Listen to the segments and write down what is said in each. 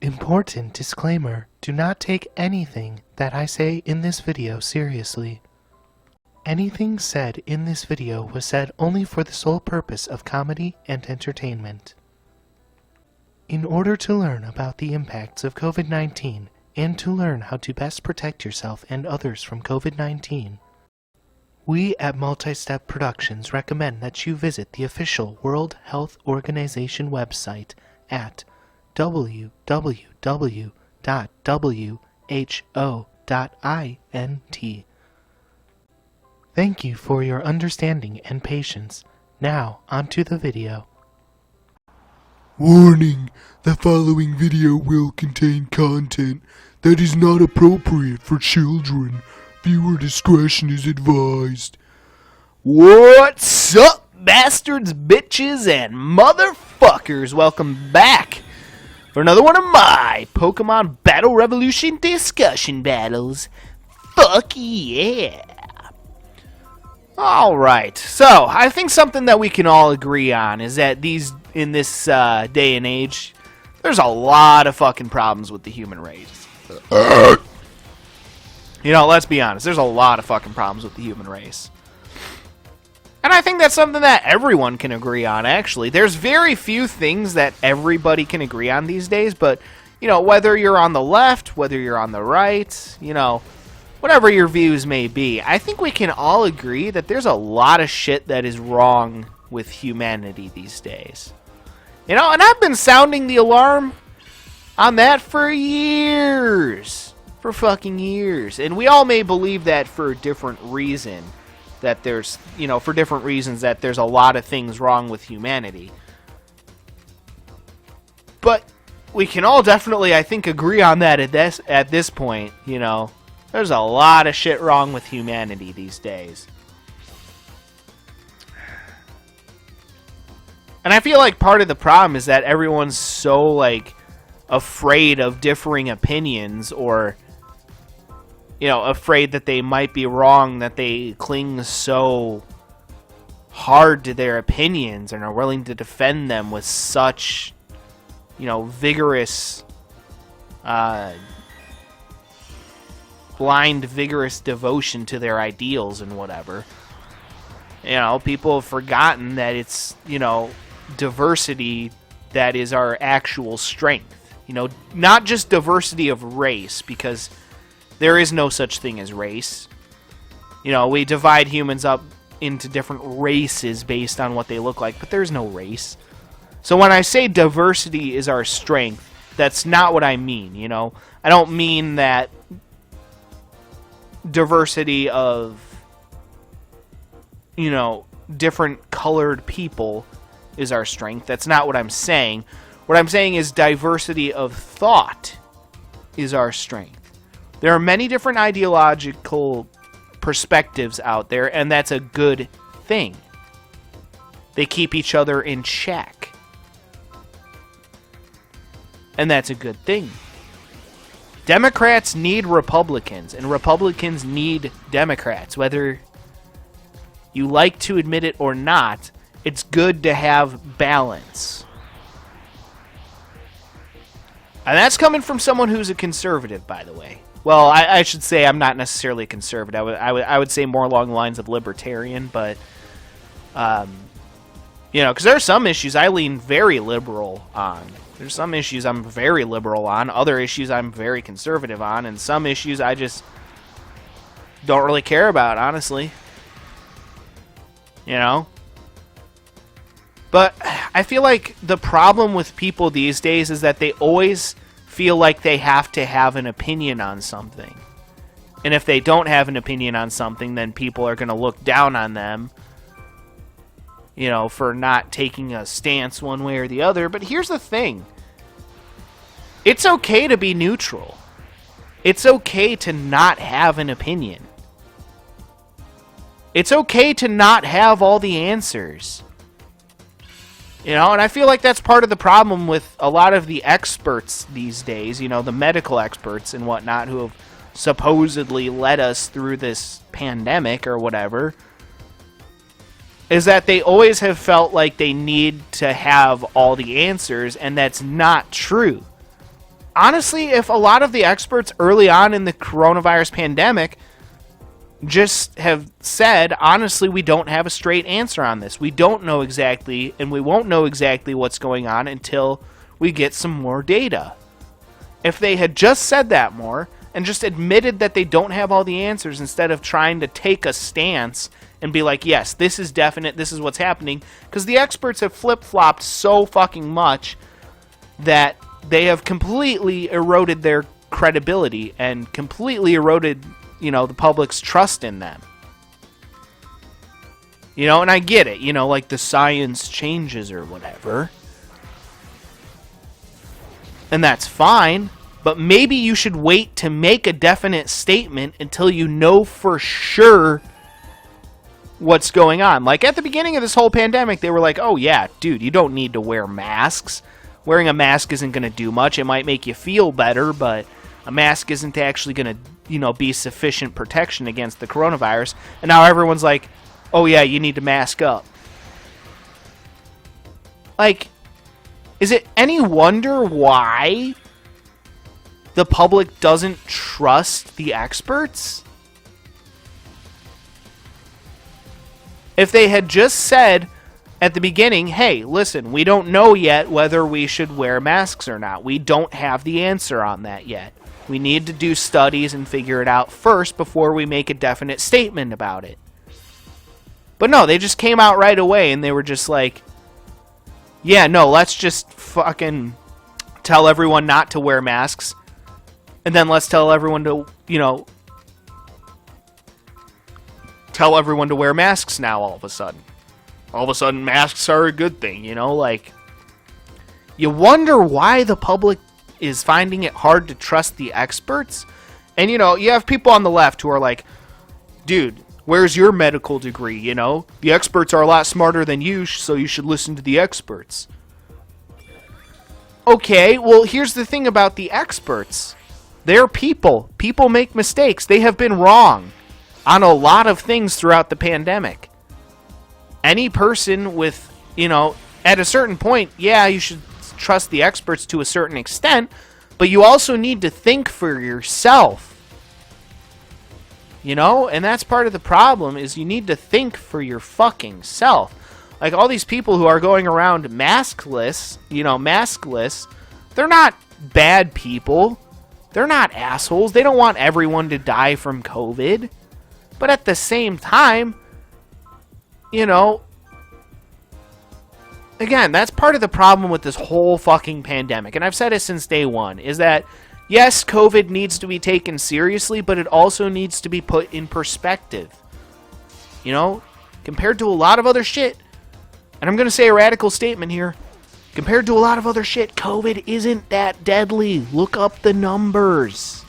Important disclaimer, do not take anything that I say in this video seriously. Anything said in this video was said only for the sole purpose of comedy and entertainment. In order to learn about the impacts of COVID-19 and to learn how to best protect yourself and others from COVID-19, we at Multi-Step Productions recommend that you visit the official World Health Organization website at www.who.int. Thank you for your understanding and patience. Now, onto the video. Warning! The following video will contain content that is not appropriate for children. Viewer discretion is advised. What's up, bastards, bitches, and motherfuckers? Welcome back for another one of my Pokemon Battle Revolution discussion battles. Fuck yeah! Alright, so I think something that we can all agree on is that in this day and age, there's a lot of fucking problems with the human race. You know, let's be honest, there's a lot of fucking problems with the human race. And I think that's something that everyone can agree on, actually. There's very few things that everybody can agree on these days, but, you know, whether you're on the left, whether you're on the right, you know, whatever your views may be, I think we can all agree that there's a lot of shit that is wrong with humanity these days. You know, and I've been sounding the alarm on that for years. For fucking years. And we all may believe that for a different reason. That there's, you know, for different reasons that there's a lot of things wrong with humanity. But we can all definitely, I think, agree on that at this point, you know. There's a lot of shit wrong with humanity these days. And I feel like part of the problem is that everyone's so, like, afraid of differing opinions or, you know, afraid that they might be wrong, that they cling so hard to their opinions and are willing to defend them with such, you know, vigorous, blind, vigorous devotion to their ideals and whatever. You know, people have forgotten that it's, you know, diversity that is our actual strength. You know, not just diversity of race, because there is no such thing as race. You know, we divide humans up into different races based on what they look like, but there's no race. So when I say diversity is our strength, that's not what I mean, you know. I don't mean that diversity of, you know, different colored people is our strength. That's not what I'm saying. What I'm saying is diversity of thought is our strength. There are many different ideological perspectives out there, and that's a good thing. They keep each other in check. And that's a good thing. Democrats need Republicans, and Republicans need Democrats. Whether you like to admit it or not, it's good to have balance. And that's coming from someone who's a conservative, by the way. Well, I should say I'm not necessarily a conservative. I would say more along the lines of libertarian, but, you know, because there are some issues I lean very liberal on. There's some issues I'm very liberal on, other issues I'm very conservative on, and some issues I just don't really care about, honestly. You know? But I feel like the problem with people these days is that they always feel like they have to have an opinion on something. And if they don't have an opinion on something, then people are going to look down on them, you know, for not taking a stance one way or the other. But here's the thing. It's okay to be neutral. It's okay to not have an opinion. It's okay to not have all the answers. You know, and I feel like that's part of the problem with a lot of the experts these days, you know, the medical experts and whatnot who have supposedly led us through this pandemic or whatever, is that they always have felt like they need to have all the answers, and that's not true. honestly, if a lot of the experts early on in the coronavirus pandemic just have said, honestly, we don't have a straight answer on this. We don't know exactly, and we won't know exactly what's going on until we get some more data. If they had just said that more and just admitted that they don't have all the answers instead of trying to take a stance and be like, yes, this is definite, this is what's happening, because the experts have flip-flopped so fucking much that they have completely eroded their credibility and completely eroded, the public's trust in them. And I get it, like the science changes or whatever. And that's fine, but maybe you should wait to make a definite statement until you know for sure what's going on. Like at the beginning of this whole pandemic, they were like, oh yeah, dude, you don't need to wear masks. Wearing a mask isn't going to do much. It might make you feel better, but a mask isn't actually going to, be sufficient protection against the coronavirus. And now everyone's like, oh yeah, you need to mask up. Like, is it any wonder why the public doesn't trust the experts? If they had just said at the beginning, hey, listen, we don't know yet whether we should wear masks or not. We don't have the answer on that yet. We need to do studies and figure it out first before we make a definite statement about it. But no, they just came out right away and they were just like, yeah, no, let's just fucking tell everyone not to wear masks. And then let's tell everyone to, tell everyone to wear masks now all of a sudden. All of a sudden, masks are a good thing, like, you wonder why the public is finding it hard to trust the experts. And, you have people on the left who are like, dude, where's your medical degree, The experts are a lot smarter than you, so you should listen to the experts. Okay, well, here's the thing about the experts. They're people. People make mistakes. They have been wrong on a lot of things throughout the pandemic. Any person with, at a certain point, yeah, you should trust the experts to a certain extent, but you also need to think for yourself. And that's part of the problem, is you need to think for your fucking self. Like all these people who are going around maskless, they're not bad people. They're not assholes. They don't want everyone to die from COVID. But at the same time, again, that's part of the problem with this whole fucking pandemic. And I've said it since day one, is that yes, COVID needs to be taken seriously, but it also needs to be put in perspective. Compared to a lot of other shit, and I'm going to say a radical statement here, compared to a lot of other shit, COVID isn't that deadly. Look up the numbers.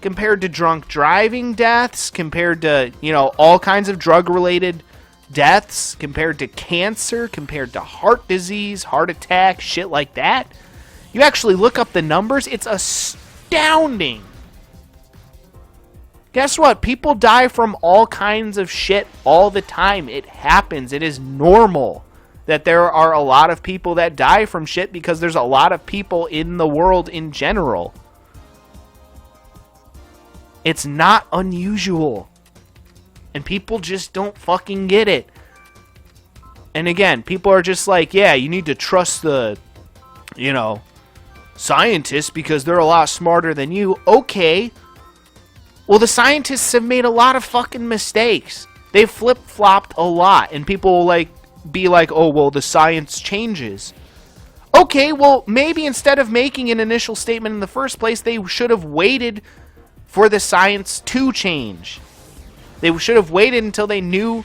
Compared to drunk driving deaths, compared to, all kinds of drug-related deaths, compared to cancer, compared to heart disease, heart attack, shit like that. You actually look up the numbers, it's astounding. Guess what? People die from all kinds of shit all the time. It happens. It is normal that there are a lot of people that die from shit because there's a lot of people in the world in general. It's not unusual. And people just don't fucking get it. And again, people are just like, yeah, you need to trust the, scientists because they're a lot smarter than you. Okay. Well, the scientists have made a lot of fucking mistakes. They've flip-flopped a lot. And people will be like, oh, well, the science changes. Okay, well, maybe instead of making an initial statement in the first place, they should have waited for the science to change. They should have waited until they knew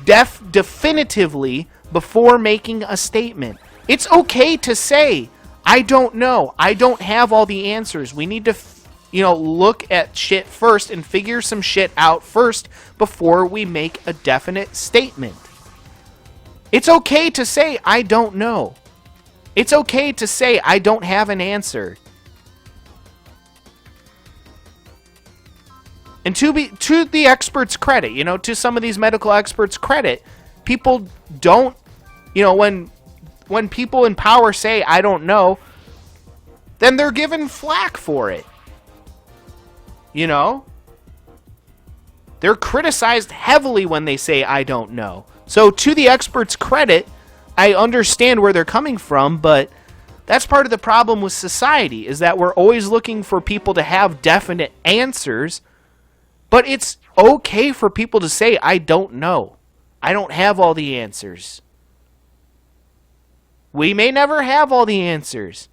definitively before making a statement. It's okay to say, I don't know. I don't have all the answers. We need to, look at shit first and figure some shit out first before we make a definite statement. It's okay to say, I don't know. It's okay to say, I don't have an answer. And to the experts' credit, to some of these medical experts' credit, people don't, when people in power say, I don't know, then they're given flack for it. You know? They're criticized heavily when they say, I don't know. So to the experts' credit, I understand where they're coming from, but that's part of the problem with society, is that we're always looking for people to have definite answers, but it's okay for people to say, I don't know. I don't have all the answers. We may never have all the answers.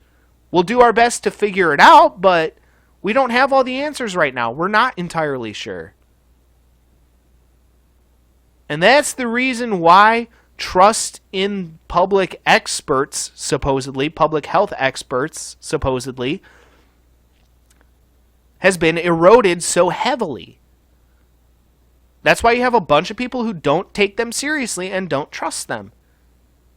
We'll do our best to figure it out, but we don't have all the answers right now. We're not entirely sure. And that's the reason why trust in public experts, supposedly, public health experts, supposedly, has been eroded so heavily. That's why you have a bunch of people who don't take them seriously and don't trust them.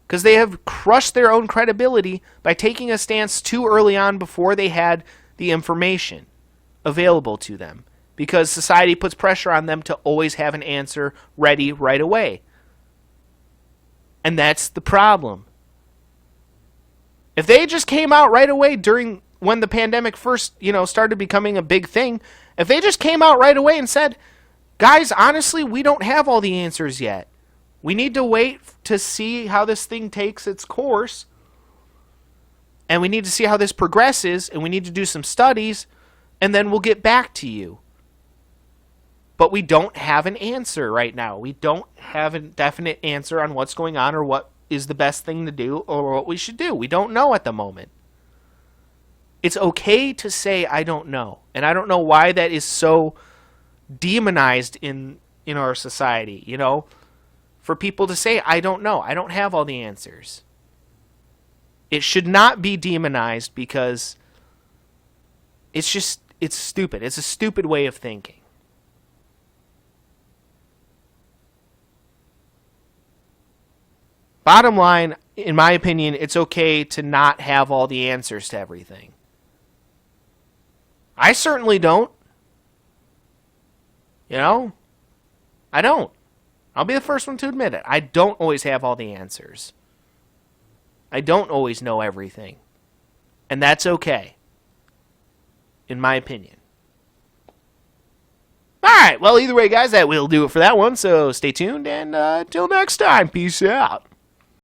Because they have crushed their own credibility by taking a stance too early on before they had the information available to them. Because society puts pressure on them to always have an answer ready right away. And that's the problem. If they just came out right away during when the pandemic first, started becoming a big thing, if they just came out right away and said, guys, honestly, we don't have all the answers yet. We need to wait to see how this thing takes its course. And we need to see how this progresses. And we need to do some studies. And then we'll get back to you. But we don't have an answer right now. We don't have a definite answer on what's going on or what is the best thing to do or what we should do. We don't know at the moment. It's okay to say, I don't know. And I don't know why that is so demonized in our society, for people to say, I don't know. I don't have all the answers. It should not be demonized because it's stupid. It's a stupid way of thinking. Bottom line, in my opinion, it's okay to not have all the answers to everything. I certainly don't. I don't. I'll be the first one to admit it. I don't always have all the answers. I don't always know everything. And that's okay. In my opinion. Alright, well, either way, guys, that will do it for that one. So stay tuned, and until next time, peace out.